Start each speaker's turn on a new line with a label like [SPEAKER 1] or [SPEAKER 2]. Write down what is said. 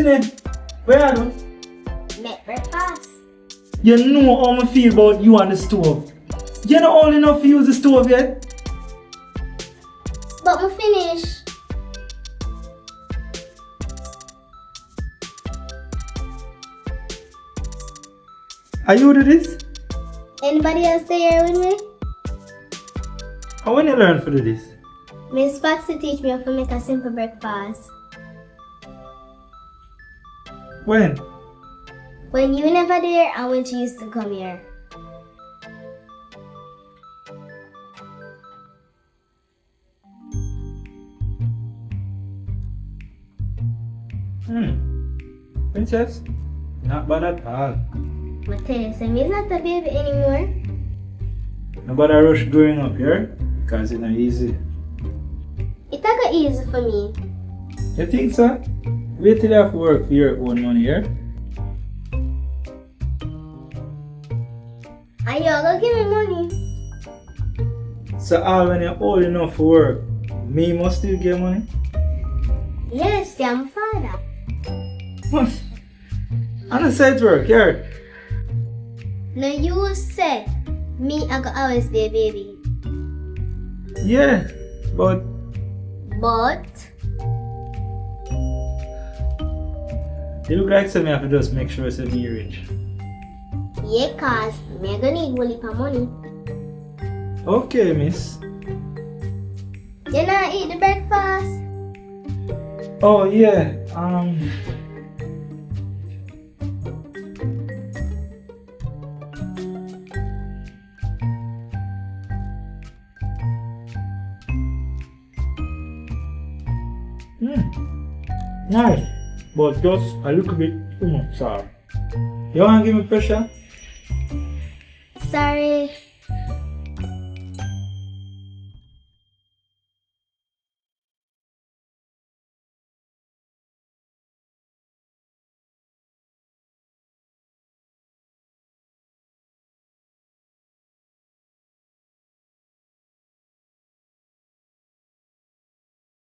[SPEAKER 1] nothing eh? Where are you?
[SPEAKER 2] Make breakfast.
[SPEAKER 1] You know how I feel about you and the stove. You're not old enough to use the stove yet.
[SPEAKER 2] But we finish.
[SPEAKER 1] Are you do this?
[SPEAKER 2] Anybody else there with me?
[SPEAKER 1] How when you learn to do this?
[SPEAKER 2] Miss Foxy teach me how to make a simple breakfast.
[SPEAKER 1] When?
[SPEAKER 2] When you never there and when she used to come here.
[SPEAKER 1] Princess? Not bad at all.
[SPEAKER 2] I tell you, so me's not a baby anymore.
[SPEAKER 1] Nobody rush growing up here because it's not easy.
[SPEAKER 2] It a go easy for me.
[SPEAKER 1] You think so? Wait till you have to work for your own money here.
[SPEAKER 2] And you go give me money.
[SPEAKER 1] So all when you're old enough for work, me must still get money?
[SPEAKER 2] Yes, I'm my father.
[SPEAKER 1] What? And I said work here.
[SPEAKER 2] No, you said me I go always be a baby.
[SPEAKER 1] Yeah, but
[SPEAKER 2] But
[SPEAKER 1] you look like something I have to just make sure it's a me rich.
[SPEAKER 2] yeah, cause me gonna need one heap of money.
[SPEAKER 1] Okay, miss.
[SPEAKER 2] You not eat the breakfast?
[SPEAKER 1] Oh yeah, nice, but just a little bit too much sour. You wanna give me pressure?
[SPEAKER 2] Sorry.